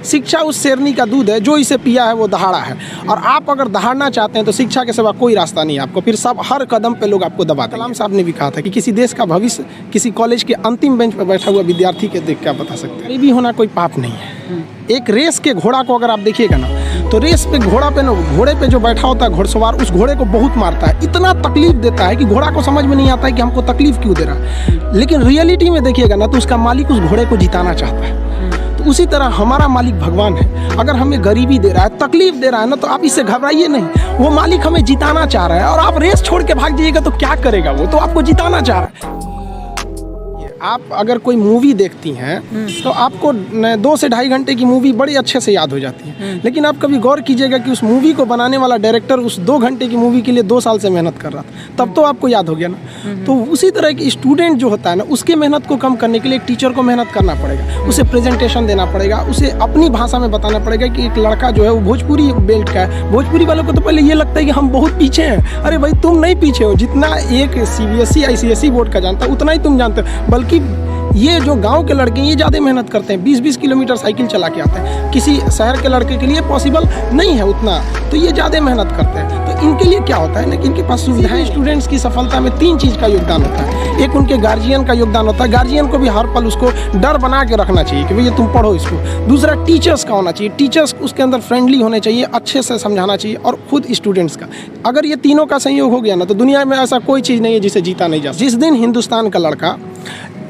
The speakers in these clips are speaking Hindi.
शिक्षा उस शेरनी का दूध है, जो इसे पिया है वो दहाड़ा है। और आप अगर दहाड़ना चाहते हैं तो शिक्षा के सिवा कोई रास्ता नहीं है आपको, फिर सब हर कदम पे लोग आपको दबाते हैं। कलाम साहब ने भी कहा था कि किसी देश का भविष्य किसी कॉलेज के अंतिम बेंच पर बैठा हुआ विद्यार्थी के देख क्या बता सकते हैं। गरीबी होना कोई पाप नहीं है। एक रेस के घोड़ा को अगर आप देखिएगा ना, तो रेस पे घोड़े पे जो बैठा होता है घुड़सवार, उस घोड़े को बहुत मारता है, इतना तकलीफ देता है कि घोड़ा को समझ में नहीं आता है कि हमको तकलीफ क्यों दे रहा है। लेकिन रियलिटी में देखिएगा ना, तो उसका मालिक उस घोड़े को जिताना चाहता है। तो उसी तरह हमारा मालिक भगवान है। अगर हमें गरीबी दे रहा है, तकलीफ दे रहा है ना, तो आप इससे घबराइए नहीं। वो मालिक हमें जिताना चाह रहा है, और आप रेस छोड़ के भाग जाइएगा तो क्या करेगा वो? तो आपको जिताना चाह रहा है। आप अगर कोई मूवी देखती हैं तो आपको 2 से ढाई घंटे की मूवी बड़ी अच्छे से याद हो जाती है। लेकिन आप कभी गौर कीजिएगा कि उस मूवी को बनाने वाला डायरेक्टर उस 2 घंटे की मूवी के लिए 2 साल से मेहनत कर रहा था, तब तो आपको याद हो गया ना। तो उसी तरह की स्टूडेंट जो होता है ना, उसके मेहनत को कम करने के लिए एक टीचर को मेहनत करना पड़ेगा, उसे प्रेजेंटेशन देना पड़ेगा, उसे अपनी भाषा में बताना पड़ेगा कि एक लड़का जो है वो भोजपुरी बेल्ट का है। भोजपुरी वालों को तो पहले ये लगता है कि हम बहुत पीछे हैं। अरे भाई, तुम नहीं पीछे हो। जितना एक CBSE ICSE बोर्ड का जानता है उतना ही तुम जानते हो। बल्कि ये जो गांव के लड़के ये ज़्यादा मेहनत करते हैं, 20-20 किलोमीटर साइकिल चला के आते हैं। किसी शहर के लड़के के लिए पॉसिबल नहीं है उतना, तो ये ज़्यादा मेहनत करते हैं। तो इनके लिए क्या होता है ना, कि इनके पास सुविधाएं। स्टूडेंट्स की सफलता में 3 चीज़ का योगदान होता है। एक उनके गार्जियन का योगदान होता है, गार्जियन को भी हर पल उसको डर बना के रखना चाहिए कि भैया तुम पढ़ो इसको। दूसरा टीचर्स का होना चाहिए, टीचर्स उसके अंदर फ्रेंडली होने चाहिए, अच्छे से समझाना चाहिए, और खुद स्टूडेंट्स का। अगर ये तीनों का संयोग हो गया ना, तो दुनिया में ऐसा कोई चीज़ नहीं है जिसे जीता नहीं जा सकता। जिस दिन हिंदुस्तान का लड़का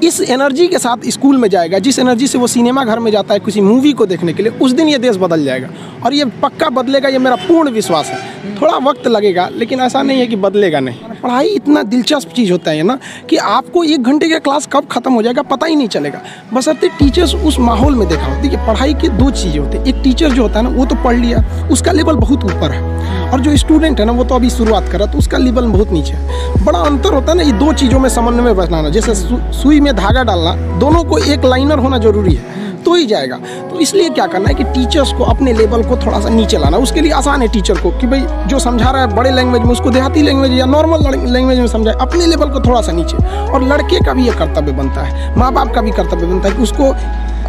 इस एनर्जी के साथ स्कूल में जाएगा, जिस एनर्जी से वो सिनेमा घर में जाता है किसी मूवी को देखने के लिए, उस दिन ये देश बदल जाएगा। और ये पक्का बदलेगा, ये मेरा पूर्ण विश्वास है। थोड़ा वक्त लगेगा, लेकिन ऐसा नहीं है कि बदलेगा नहीं। पढ़ाई इतना दिलचस्प चीज़ होता है ना, कि आपको 1 घंटे का क्लास कब खत्म हो जाएगा पता ही नहीं चलेगा, बशर्ते टीचर्स उस माहौल में देखा होती है। पढ़ाई की 2 चीज़ें होती है। एक टीचर जो होता है ना, वो तो पढ़ लिया, उसका लेवल बहुत ऊपर है, और जो स्टूडेंट है ना, वो तो अभी शुरुआत कर रहा है, तो उसका लेवल बहुत नीचे है। बड़ा अंतर होता है ना ये 2 चीज़ों में समन्वय बनाना। जैसे सुई में धागा डालना, दोनों को एक लाइनर होना जरूरी है, तो ही जाएगा। तो इसलिए क्या करना है कि टीचर्स को अपने लेवल को थोड़ा सा नीचे लाना। उसके लिए आसान है टीचर को कि भाई जो समझा रहा है बड़े लैंग्वेज में, उसको देहाती लैंग्वेज या नॉर्मल लैंग्वेज में समझाए, अपने लेवल को थोड़ा सा नीचे। और लड़के का भी ये कर्तव्य बनता है, माँ बाप का भी कर्तव्य बनता है कि उसको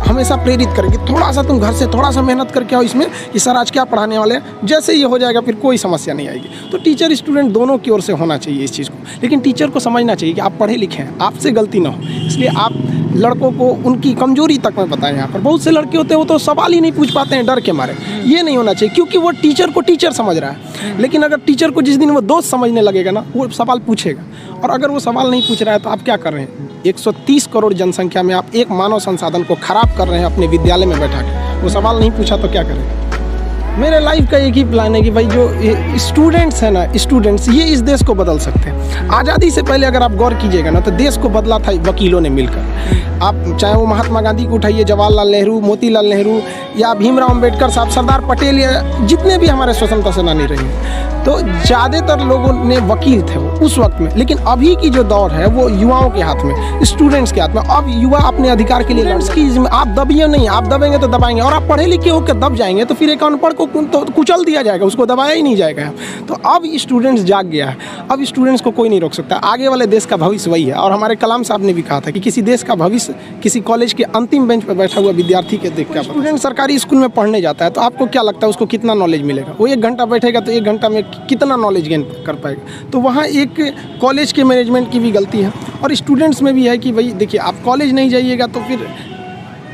हमेशा प्रेरित करेंगे, थोड़ा सा तुम घर से थोड़ा सा मेहनत करके आओ इसमें कि सर आज क्या पढ़ाने वाले हैं। जैसे ये हो जाएगा फिर कोई समस्या नहीं आएगी। तो टीचर स्टूडेंट दोनों की ओर से होना चाहिए इस चीज़ को। लेकिन टीचर को समझना चाहिए कि आप पढ़े लिखे हैं, आपसे गलती ना हो। इसलिए आप लड़कों को उनकी कमजोरी तक में बताएं। यहाँ पर बहुत से लड़के होते हैं वो तो सवाल ही नहीं पूछ पाते हैं डर के मारे। ये नहीं होना चाहिए, क्योंकि वो टीचर को टीचर समझ रहा है। लेकिन अगर टीचर को जिस दिन वो दोस्त समझने लगेगा ना, वो सवाल पूछेगा। और अगर वो सवाल नहीं पूछ रहा है तो आप क्या कर रहे हैं? 130 करोड़ जनसंख्या में आप एक मानव संसाधन को खराब कर रहे हैं अपने विद्यालय में बैठा के। वो सवाल नहीं पूछा तो क्या करें? मेरे लाइफ का एक ही प्लान है कि भाई जो स्टूडेंट्स हैं ना, स्टूडेंट्स ये इस देश को बदल सकते हैं। आज़ादी से पहले अगर आप गौर कीजिएगा ना, तो देश को बदला था वकीलों ने मिलकर। आप चाहे वो महात्मा गांधी को उठाइए, जवाहरलाल नेहरू, मोतीलाल नेहरू, या भीमराव अम्बेडकर साहब, सरदार पटेल, या जितने भी हमारे स्वतंत्रता सेनानी रहे, तो ज़्यादातर लोगों ने वकील थे वो उस वक्त में। लेकिन अभी की जो दौर है वो युवाओं के हाथ में, स्टूडेंट्स के हाथ में। अब युवा अपने अधिकार के लिए आप दबिए नहीं, आप दबेंगे तो दबाएंगे। और आप पढ़े लिखे होकर दब जाएंगे तो फिर एक अनपढ़ को तो कुचल दिया जाएगा, उसको दबाया ही नहीं जाएगा। तो अब स्टूडेंट्स जाग गया है, अब स्टूडेंट्स को कोई नहीं रोक सकता। आगे वाले देश का भविष्य वही है। और हमारे कलाम साहब ने भी कहा था कि किसी देश का भविष्य किसी कॉलेज के अंतिम बेंच पर बैठा हुआ विद्यार्थी के देख के। स्टूडेंट सरकारी स्कूल में पढ़ने जाता है तो आपको क्या लगता है उसको कितना नॉलेज मिलेगा? वो 1 घंटा बैठेगा तो 1 घंटा में कितना नॉलेज गेन कर पाएगा? तो वहाँ एक कॉलेज के मैनेजमेंट की भी गलती है, और स्टूडेंट्स में भी है कि भाई देखिए, आप कॉलेज नहीं जाइएगा तो फिर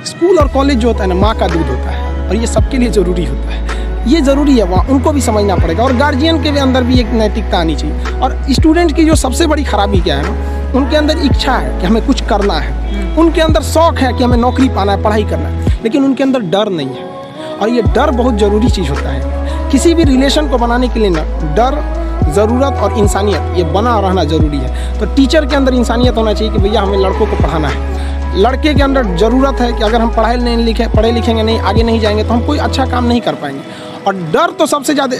स्कूल और कॉलेज जो होता है ना, माँ का दूध होता है, और ये सबके लिए ज़रूरी होता है। ये ज़रूरी है, वहाँ उनको भी समझना पड़ेगा। और गार्जियन के अंदर भी एक नैतिकता आनी चाहिए। और स्टूडेंट की जो सबसे बड़ी खराबी क्या है ना, उनके अंदर इच्छा है कि हमें कुछ करना है, उनके अंदर शौक़ है कि हमें नौकरी पाना है, पढ़ाई करना है, लेकिन उनके अंदर डर नहीं है। और ये डर बहुत ज़रूरी चीज़ होता है। किसी भी रिलेशन को बनाने के लिए ना, डर, ज़रूरत और इंसानियत, ये बना रहना ज़रूरी है। तो टीचर के अंदर इंसानियत होना चाहिए कि भैया हमें लड़कों को पढ़ाना है। लड़के के अंदर ज़रूरत है कि अगर हम पढ़े लिखेंगे नहीं, आगे नहीं जाएंगे, तो हम कोई अच्छा काम नहीं कर पाएंगे। और डर तो सबसे ज़्यादा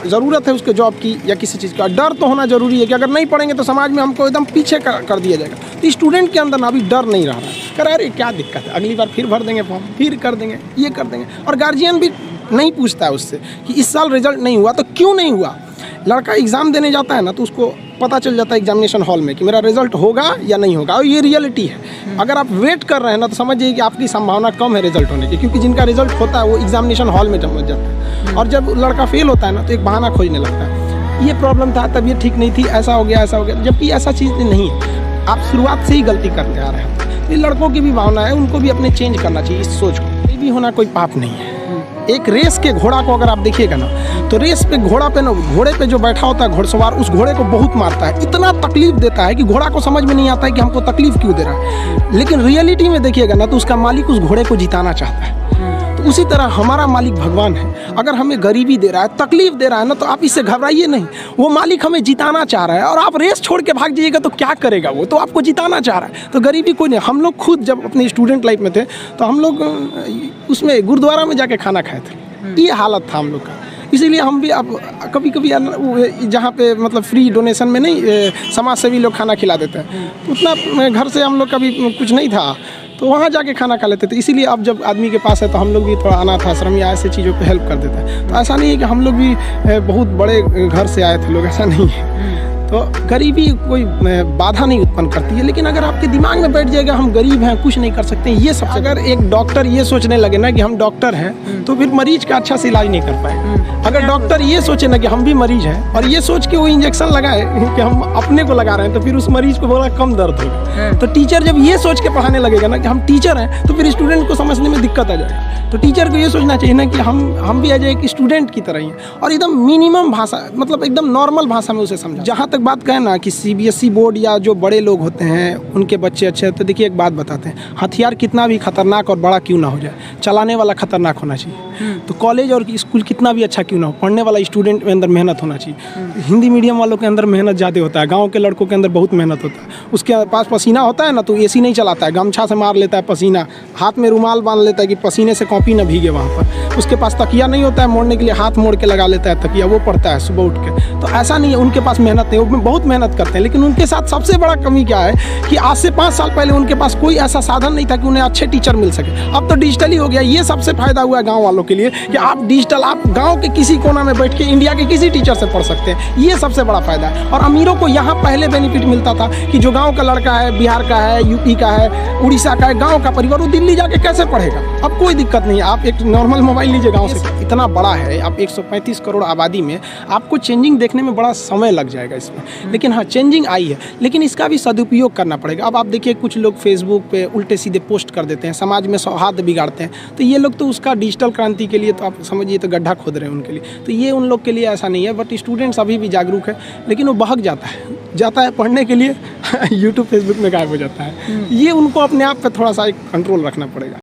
ज़रूरत है उसके जॉब की या किसी चीज़ का। डर तो होना ज़रूरी है कि अगर नहीं पढ़ेंगे तो समाज में हमको एकदम पीछे कर दिया जाएगा। तो स्टूडेंट के अंदर ना अभी डर नहीं रहा है, कह अरे क्या दिक्कत है, अगली बार फिर भर देंगे फॉर्म, फिर कर देंगे, ये कर देंगे। और गार्जियन भी नहीं पूछता है उससे कि इस साल रिजल्ट नहीं हुआ तो क्यों नहीं हुआ। लड़का एग्ज़ाम देने जाता है ना, तो उसको पता चल जाता है एग्जामिनेशन हॉल में कि मेरा रिजल्ट होगा या नहीं होगा, और ये रियलिटी है। अगर आप वेट कर रहे हैं ना तो समझिए कि आपकी संभावना कम है रिजल्ट होने की, क्योंकि जिनका रिजल्ट होता है वो एग्जामिनेशन हॉल में समझ जाता है, और जब लड़का फेल होता है ना तो एक बहाना खोजने लगता है, ये प्रॉब्लम था, तबीयत ठीक नहीं थी, ऐसा हो गया, जबकि ऐसा चीज़ नहीं है। आप शुरुआत से ही गलती करते आ रहे हैं। ये लड़कों की भी भावना है, उनको भी अपने चेंज करना चाहिए इस सोच को। ये भी होना कोई पाप नहीं है। एक रेस के घोड़ा को अगर आप देखिएगा ना तो रेस पे घोड़े पे जो बैठा होता है घोड़सवार, उस घोड़े को बहुत मारता है, इतना तकलीफ देता है कि घोड़ा को समझ में नहीं आता है कि हमको तकलीफ क्यों दे रहा है। लेकिन रियलिटी में देखिएगा ना तो उसका मालिक उस घोड़े को जिताना चाहता है। तो उसी तरह हमारा मालिक भगवान है। अगर हमें गरीबी दे रहा है, तकलीफ दे रहा है ना, तो आप इससे घबराइए नहीं। वो मालिक हमें जिताना चाह रहा है, और आप रेस छोड़ के भाग जाइएगा तो क्या करेगा? वो तो आपको जिताना चाह रहा है। तो गरीबी कोई नहीं। हम लोग खुद जब अपने स्टूडेंट लाइफ में थे तो हम लोग उसमें गुरुद्वारा में जाके खाना खाए थे, ये हालत था हम लोग का। इसीलिए हम भी अब कभी कभी जहाँ पे मतलब फ्री डोनेशन में नहीं, समाज सेवी लोग खाना खिला देते हैं, तो उतना घर से हम लोग कभी कुछ नहीं था, तो वहाँ जाके खाना खा लेते थे। इसीलिए अब जब आदमी के पास है तो हम लोग भी थोड़ा अनाथ आश्रम या ऐसे चीज़ों पे हेल्प कर देता है। तो ऐसा नहीं है कि हम लोग भी बहुत बड़े घर से आए थे लोग, ऐसा नहीं है। तो गरीबी कोई बाधा नहीं उत्पन्न करती है, लेकिन अगर आपके दिमाग में बैठ जाएगा हम गरीब हैं, कुछ नहीं कर सकते, ये सब। अगर एक डॉक्टर ये सोचने लगे ना कि हम डॉक्टर हैं तो फिर मरीज का अच्छा से इलाज नहीं कर पाए। अगर डॉक्टर ये सोचे ना कि हम भी मरीज हैं और ये सोच के वो इंजेक्शन लगाए कि हम अपने को लगा रहे हैं, तो फिर उस मरीज को बड़ा कम दर्द होगा। तो टीचर जब ये सोच के पढ़ाने लगेगा ना कि हम टीचर हैं, तो फिर स्टूडेंट को समझने में दिक्कत आ जाएगा। तो टीचर को ये सोचना चाहिए ना कि हम भी एज एक स्टूडेंट की तरह ही हैं, और एकदम मिनिमम भाषा, मतलब एकदम नॉर्मल भाषा में उसे समझा। जहाँ तक बात कहें ना कि CBSE बोर्ड या जो बड़े लोग होते हैं उनके बच्चे अच्छे हैं, तो देखिए एक बात बताते हैं, हथियार कितना भी खतरनाक और बड़ा क्यों ना हो जाए, चलाने वाला खतरनाक होना चाहिए। तो कॉलेज और स्कूल कितना भी अच्छा क्यों ना हो, पढ़ने वाला स्टूडेंट में अंदर मेहनत होना चाहिए। हिंदी मीडियम वालों के अंदर मेहनत ज़्यादा होता है, गाँव के लड़कों के अंदर बहुत मेहनत होता है। उसके पास पसीना होता है ना तो AC नहीं चलाता है, गमछा से मार लेता है पसीना, हाथ में रुमाल बांध लेता है कि पसीने से कॉपी ना भीगे वहाँ पर। उसके पास तकिया नहीं होता है मोड़ने के लिए, हाथ मोड़ के लगा लेता है तकिया, वो पढ़ता है सुबह उठ के। तो ऐसा नहीं है, उनके पास मेहनत नहीं, वो बहुत मेहनत करते हैं। लेकिन उनके साथ सबसे बड़ा कमी क्या है कि आज से 5 साल पहले उनके पास कोई ऐसा साधन नहीं था कि उन्हें अच्छे टीचर मिल सके। अब तो डिजिटली हो गया। ये सबसे फायदा हुआ है गाँव वालों के लिए कि आप डिजिटल, आप गाँव के किसी कोना में बैठ के इंडिया के किसी टीचर से पढ़ सकते हैं। ये सबसे बड़ा फायदा है। और अमीरों को यहाँ पहले बेनिफिट मिलता था कि जो गाँव का लड़का है, बिहार का है, यूपी का है, उड़ीसा का है, गाँव का परिवार, वो दिल्ली जाके कैसे पढ़ेगा? अब कोई दिक्कत नहीं है, आप एक नॉर्मल मोबाइल लीजिए। गाँव से इतना बड़ा है, आप 135 करोड़ आबादी में आपको चेंजिंग देखने में बड़ा समय लग जाएगा इसमें। लेकिन हाँ, चेंजिंग आई है, लेकिन इसका भी सदुपयोग करना पड़ेगा। अब आप देखिए कुछ लोग फेसबुक पे उल्टे सीधे पोस्ट कर देते हैं, समाज में सौहार्द बिगाड़ते हैं। तो ये लोग तो उसका डिजिटल क्रांति के लिए तो आप समझिए तो गड्ढा खोद रहे हैं उनके लिए। तो ये उन लोग के लिए ऐसा नहीं है। बट स्टूडेंट्स अभी भी जागरूक है, लेकिन वो बहक जाता है पढ़ने के लिए यूट्यूब फेसबुक में गायब हो जाता है। ये उनको अपने आप पे थोड़ा सा एक कंट्रोल रखना पड़ेगा।